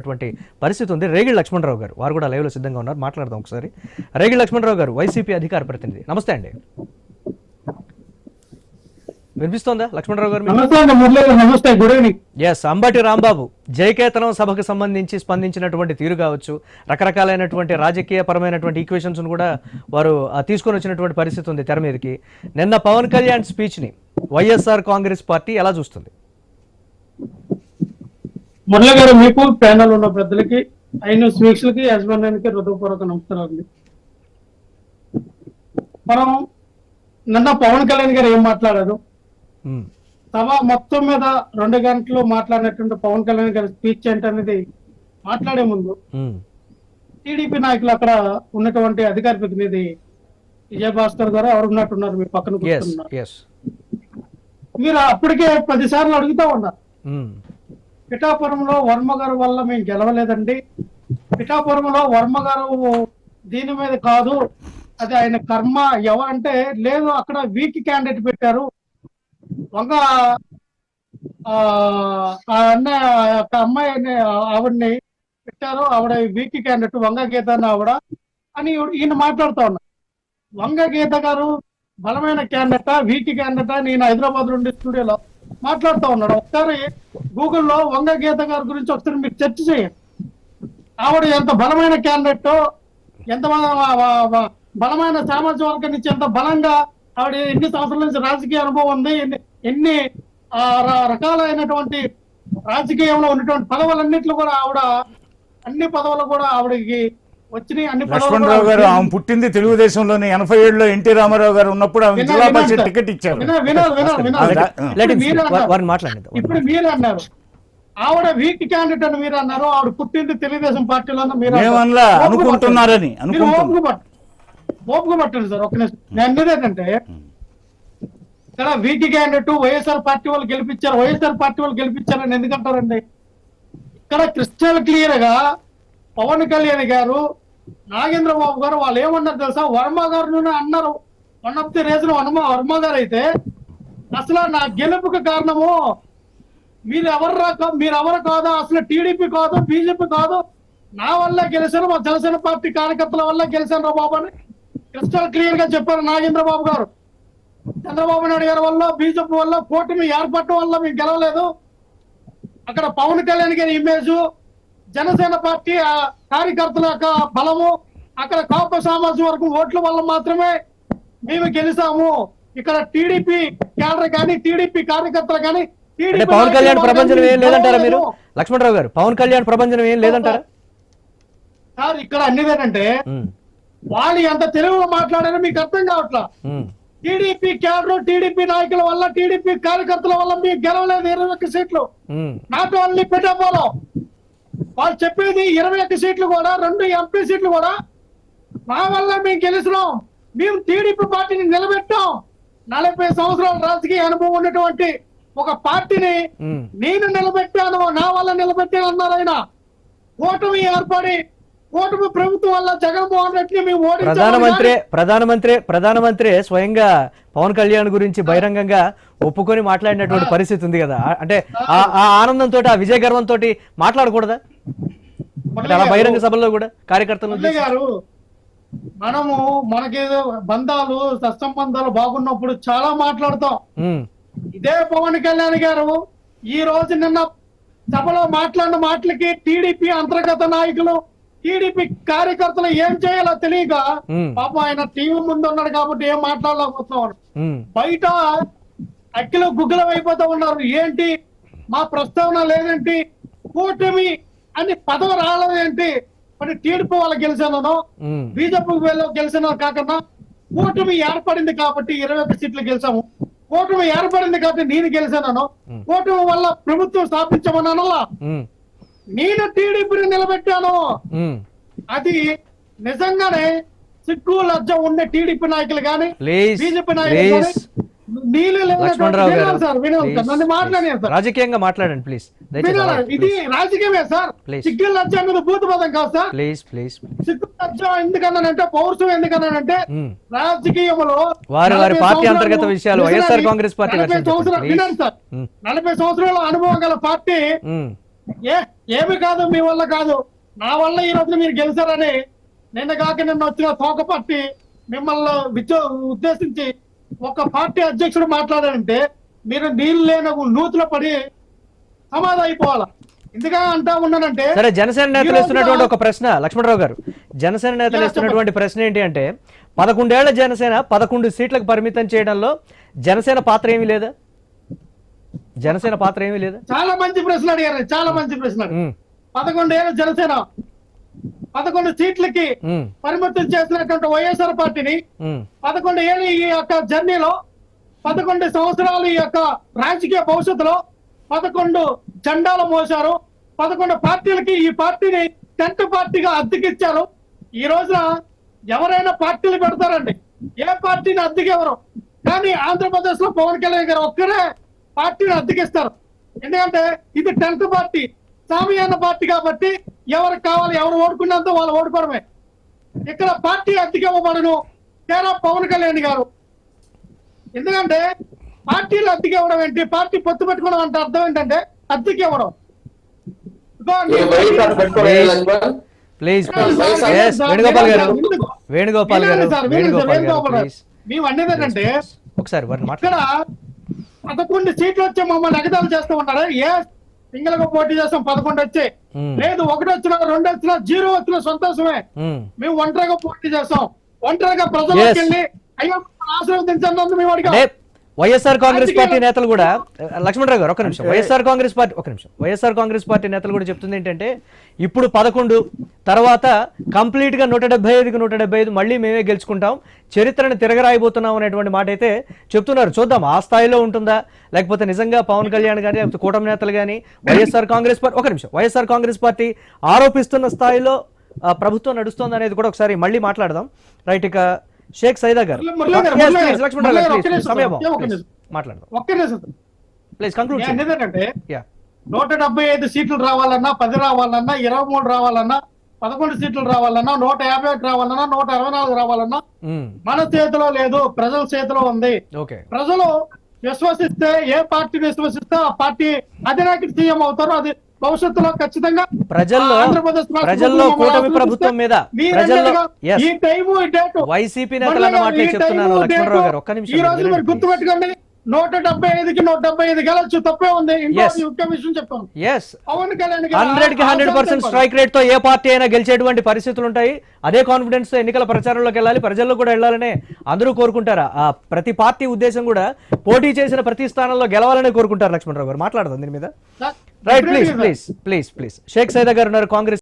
అటువంటి పరిస్థితి ఉంది. రేగిడి లక్ష్మణరావు గారు వారు కూడా లైవ్లో సిద్ధంగా ఉన్నారు, మాట్లాడదాం ఒకసారి. రేగిడి లక్ష్మణరావు గారు, వైసీపీ అధికార ప్రతినిధి, నమస్తే అండి. వినిపిస్తోందా లక్ష్మణరావు గారు? నమస్తే, good evening. Yes, Ambati Rambabu జయకేతనం సభకు సంబంధించి స్పందించినటువంటి తీరు కావచ్చు, రకరకాలైనటువంటి రాజకీయ పరమైనటువంటి ఈక్వేషన్స్ కూడా వారు తీసుకొని వచ్చినటువంటి పరిస్థితి ఉంది తెర మీదకి. నిన్న పవన్ కళ్యాణ్ స్పీచ్ని వైఎస్ఆర్ కాంగ్రెస్ పార్టీ ఎలా చూస్తుంది? మురళి గారు, మీకు ప్యానల్ ఉన్న పెద్దలకి, అయిన వీక్షలకి, యాజమాన్యానికి హృదయపూర్వక నమస్కారాలు. మనం నిన్న పవన్ కళ్యాణ్ గారు ఏం మాట్లాడారు, సభ మొత్తం మీద 2 గంటలు మాట్లాడినటువంటి పవన్ కళ్యాణ్ గారి స్పీచ్ ఏంటనేది మాట్లాడే ముందు టీడీపీ నాయకులు అక్కడ ఉన్నటువంటి అధికార ప్రతినిధి విజయభాస్కర్ గారు ఎవరు ఉన్నట్టున్నారు మీ పక్కన కూర్చున్నారు. మీరు అప్పటికే 10 సార్లు అడుగుతా ఉన్నారు, పిఠాపురంలో వర్మ గారు వల్ల మేము గెలవలేదండి, పిఠాపురంలో వర్మ గారు దీని మీద కాదు, అది ఆయన కర్మ. ఎవరంటే లేదు, అక్కడ వీక్ క్యాండిడేట్ పెట్టారు, వంగ అమ్మాయి ఆవిడని పెట్టారు, ఆవిడ వీక్ క్యాండిడేట్ వంగ గీత ఆవిడ అని ఈయన మాట్లాడుతూ ఉన్నారు. వంగ గీత గారు బలమైన క్యాండిడేటా వీక్ క్యాండిడేటా? నేను హైదరాబాద్ నుండి స్టూడియోలో మాట్లాడుతూ ఉన్నాడు. ఒకసారి గూగుల్లో వంగ గీత గారి గురించి ఒకసారి మీరు చర్చ చేయండి. ఆవిడ ఎంత బలమైన క్యాండిడేట్, ఎంత బలమైన సామాజిక వర్గం నుంచి ఎంత బలంగా ఆవిడ ఎన్ని సంవత్సరాల నుంచి రాజకీయ అనుభవం ఉంది, ఎన్ని రకాలైనటువంటి రాజకీయంలో ఉన్నటువంటి పదవులన్నింటిలో కూడా ఆవిడ అన్ని పదవులు కూడా ఆవిడకి వచ్చినాయి. అన్ని లక్ష్మణరావు గారు ఆమె పుట్టింది తెలుగుదేశంలోని 87లో ఎన్టీ రామారావు గారు ఉన్నప్పుడు ఆమె జిల్లా పరిషత్ టికెట్ ఇచ్చారు. ఇప్పుడు మీరే అన్నారు ఆవిడ వీక్ క్యాండిడేట్ అని మీరు అన్నారు, ఆవిడ పుట్టింది తెలుగుదేశం పార్టీలో మీరు అనుకుంటున్నారని ఓపుకు పట్టండి సార్. ఒక నిమిషం, నేను అన్నది ఏంటంటే ఇక్కడ వీక్ క్యాండిడేట్ వైఎస్ఆర్ పార్టీ వాళ్ళు గెలిపించారు, వైఎస్ఆర్ పార్టీ వాళ్ళు గెలిపించారని ఎందుకంటారండి? ఇక్కడ క్రిస్టల్ క్లియర్ గా పవన్ కళ్యాణ్ గారు, నాగేంద్ర బాబు గారు వాళ్ళు ఏమన్నారు తెలుసా? వర్మ గారు అన్నారు, one of the reason Varma గారు అయితే అసలు నా గెలుపుకి కారణము మీరెవరు కాదు, అసలు టీడీపీ కాదు, బీజేపీ కాదు, నా వల్ల గెలిచాను, మా జనసేన పార్టీ కార్యకర్తల వల్ల గెలిచాను రా బాబు అని క్రిస్టల్ క్లియర్ గా చెప్పారు నాగేంద్ర బాబు గారు. చంద్రబాబు నాయుడు గారి వల్ల, బీజేపీ వల్ల, కూటమి ఏర్పడటం వల్ల మేము గెలవలేదు. అక్కడ పవన్ కళ్యాణ్ గారి ఇమేజ్, జనసేన పార్టీ కార్యకర్తల యొక్క బలము, అక్కడ కాపు సామాజిక వర్గం ఓట్ల వల్ల మాత్రమే మేము గెలిచాము. ఇక్కడ టీడీపీ క్యాడర్ కానీ, టీడీపీ కార్యకర్తలు కానీ, పవన్ కళ్యాణ్ ప్రపంచం ఏం లేదంటారా మీరు లక్ష్మణరావు గారు? పవన్ కళ్యాణ్ ప్రపంచం ఏం లేదంటారా సార్? ఇక్కడ అన్నిదేనంటే వాళ్ళు ఎంత తెలుగులో మాట్లాడారో మీకు అర్థం కావట్లా. టీడీపీ క్యాడర్, టీడీపీ నాయకుల వల్ల, టీడీపీ కార్యకర్తల వల్ల మీకు గెలవలేదు 21 సీట్లు. నాట్ ఓన్లీ పిఠాపురం, వాళ్ళు చెప్పేది 21 సీట్లు కూడా, 2 ఎంపీ సీట్లు కూడా మా వల్ల మేము గెలిచినాం. మేము టీడీపీ పార్టీని నిలబెట్టాం. 40 సంవత్సరాల రాజకీయ అనుభవం ఉన్నటువంటి ఒక పార్టీని నేను నిలబెట్టాను, నా వల్ల నిలబెట్టాను అన్నారు ఆయన. కూటమి ఏర్పడి కూటమి ప్రభుత్వం వల్ల జగన్మోహన్ రెడ్డిని మేము ప్రధానమంత్రి స్వయంగా పవన్ కళ్యాణ్ గురించి బహిరంగంగా ఒప్పుకొని మాట్లాడినటువంటి పరిస్థితి ఉంది కదా. అంటే ఆ ఆనందంతో, ఆ విజయ గర్వంతో మాట్లాడకూడదా అలా బహిరంగ సభల్లో కూడా కార్యకర్తలు గారు? మనకేదో బంధాలు సత్సంబంధాలు బాగున్నప్పుడు చాలా మాట్లాడతాం. ఇదే పవన్ కళ్యాణ్ గారు ఈ రోజు నిన్న సభలో మాట్లాడిన మాటలకి టీడీపీ అంతర్గత నాయకులు, టీడీపీ కార్యకర్తలు ఏం చేయాలో తెలియక పాప ఆయన టీవీ ముందు ఉన్నాడు కాబట్టి ఏం మాట్లాడలేకపోతున్నాడు. బయట అక్కిలో గుగ్గులం అయిపోతూ ఉన్నారు. ఏంటి మా ప్రస్తావన లేదేంటి, కూటమి అని పదవి రాలేదేంటి? మరి టీడీపీ వాళ్ళు గెలిచానో, బీజేపీ గెలిచిన కాకుండా కూటమి ఏర్పడింది కాబట్టి 21 సీట్లు గెలిచాము. కూటమి ఏర్పడింది కాబట్టి నేను గెలిచాను. కూటమి వల్ల ప్రభుత్వం స్థాపించమన్నా నేను టీడీపీని నిలబెట్టాను. అది నిజంగానే సిగ్గు లజ్జ ఉండే టీడీపీ నాయకులు కానీ, బీజేపీ నాయకులు కానీ రాజకీయంగా మాట్లాడండి ప్లీజ్. ఇది రాజకీయమే సార్, సిగ్గు లజ్జ మీద భూత పదం కాదు సార్. ప్లీజ్ సిగ్గు లజ్జ ఎందుకన్నానంటే, పౌరుషం ఎందుకన్నానంటే రాజకీయంలో వారి పార్టీ అంతర్గత విషయాలు వైఎస్ఆర్ కాంగ్రెస్ పార్టీ 40 సంవత్సరాల అనుభవం గల పార్టీ ఏమి కాదు, మీ వల్ల కాదు, నా వల్ల ఈ రోజున మీరు గెలిచారని నిన్న కాక నిన్న వచ్చిన తోక పట్టి మిమ్మల్ని ఉద్దేశించి ఒక పార్టీ అధ్యక్షుడు మాట్లాడారంటే మీరు నీళ్ళు లేని నూతులో పడి సమాధి అయిపోవాలా. ఎందుగా అంటా ఉన్నానంటే, సరే, జనసేన నేతలు ఇస్తున్నటువంటి ఒక ప్రశ్న లక్ష్మణరావు గారు, జనసేన నేతలు ఇస్తున్నటువంటి ప్రశ్న ఏంటి అంటే 11 ఏళ్ల జనసేన 11 సీట్లకు పరిమితం చేయడంలో జనసేన పాత్ర ఏమీ లేదా? జనసేన పాత్ర ఏమీ లేదా? చాలా మంచి ప్రశ్న అడిగారు, చాలా మంచి ప్రశ్న. 11 ఏళ్ళ జనసేన 11 సీట్లకి పరిమితం చేసినటువంటి వైఎస్ఆర్ పార్టీని 11 ఏళ్ళ ఈ యొక్క జర్నీలో 11 సంవత్సరాలు ఈ యొక్క రాజకీయ భవిష్యత్తులో 11 జెండాలు మోసారు. 11 పార్టీలకి ఈ పార్టీని టెంట్ పార్టీగా అద్దెకిచ్చారు. ఈ రోజున ఎవరైనా పార్టీలు పెడతారండి, ఏ పార్టీని అద్దెకెవరు, కానీ ఆంధ్రప్రదేశ్ లో పవన్ కళ్యాణ్ గారు ఒక్కరే పార్టీని అద్దెకిస్తారు. ఎందుకంటే ఇది టెంట్ పార్టీ, సామియాన పార్టీ కాబట్టి ఎవరికి కావాలి, ఎవరు ఓడుకున్నంత వాళ్ళు ఓడుకోవడమే. ఇక్కడ పార్టీ అద్దెకివ్వబడను కేరా పవన్ కళ్యాణ్ గారు. ఎందుకంటే పార్టీలు అద్దెకివ్వడం ఏంటి, పార్టీ పొత్తు పెట్టుకోవడం అంటే అర్థం ఏంటంటే అద్దెకివ్వడం. ప్లీజ్ వేణుగోపాల్ గారు, వేణుగోపాల్ గారు, వేణుగోపాల్ గారు ప్లీజ్. మేము అనేది ఏంటంటే ఒకసారి ఇక్కడ 11 సీట్లు వచ్చి మమ్మల్ని ఎగతాలు చేస్తూ ఉంటారు. ఏ సింగిల్ గా పోటీ చేస్తాం, 11 వచ్చాయి, లేదు 1 వచ్చినా 2 వచ్చినా 0 వచ్చినా సంతోషమే. మేము ఒంటరిగా పోటీ చేస్తాం, ఒంటరిగా ప్రజలకు వెళ్ళి అయ్యో ఆశీర్వదించండి మేము అడిగాం. వైఎస్ఆర్ కాంగ్రెస్ పార్టీ నేతలు కూడా, లక్ష్మణరావు గారు ఒక నిమిషం, వైఎస్ఆర్ కాంగ్రెస్ పార్టీ నేతలు కూడా చెప్తుంది ఏంటంటే ఇప్పుడు 11 తర్వాత కంప్లీట్ గా 175కి 175 మళ్ళీ మేమే గెలుచుకుంటాం, చరిత్రను తిరగరాయిపోతున్నాం అనేటువంటి మాట అయితే చెప్తున్నారు. చూద్దాం ఆ స్థాయిలో ఉంటుందా, లేకపోతే నిజంగా పవన్ కళ్యాణ్ గానీ లేకపోతే కూటమి నేతలు కానీ వైఎస్ఆర్ కాంగ్రెస్ పార్టీ ఆరోపిస్తున్న స్థాయిలో ప్రభుత్వం నడుస్తుంది అనేది కూడా ఒకసారి మళ్ళీ మాట్లాడదాం. రైట్, ఇక షేక్ సైదా గారు ప్లీజ్ కంక్లూడ్ ఎందుకంటే 175 సీట్లు రావాలన్నా, 10 రావాలన్నా, 23 రావాలన్నా, 11 సీట్లు రావాలన్నా, 151 రావాలన్నా, 164 రావాలన్నా మన చేతిలో లేదు, ప్రజల చేతిలో ఉంది. ప్రజలు విశ్వసిస్తే, ఏ పార్టీని విశ్వసిస్తే ఆ పార్టీ అధినాయకుడు సీఎం అవుతారు. అది భవిష్యత్తులో ఖచ్చితంగా ప్రజల్లో కూటమి ప్రభుత్వం మీద వైసీపీ నేతలు అన్న మాటలే చెప్తున్నాను. లక్ష్మణరావు గారు ఒక్క నిమిషం, ఈ రోజు మీరు గుర్తుపెట్టుకోండి, 175కి 175 గెలవచ్చు, తప్పే ఉంది. ఇంకో విషయం చెప్పాను, పవన్ కళ్యాణ్ 100కి 100% స్ట్రైక్ రేట్ తో ఏ పార్టీ అయినా గెలిచేటువంటి పరిస్థితులు ఉంటాయి. అదే కాన్ఫిడెన్స్ తో ఎన్నికల ప్రచారంలోకి వెళ్ళాలి, ప్రజల్లో కూడా వెళ్ళాలనే అందరూ కోరుకుంటారా? ఆ ప్రతి పార్టీ ఉద్దేశం కూడా పోటీ చేసిన ప్రతి స్థానంలో గెలవాలనే కోరుకుంటారు. లక్ష్మణరావు గారు మాట్లాడదాం దీని మీద. రైట్, ప్లీజ్ షేక్ సైదా గారు ఉన్నారు, కాంగ్రెస్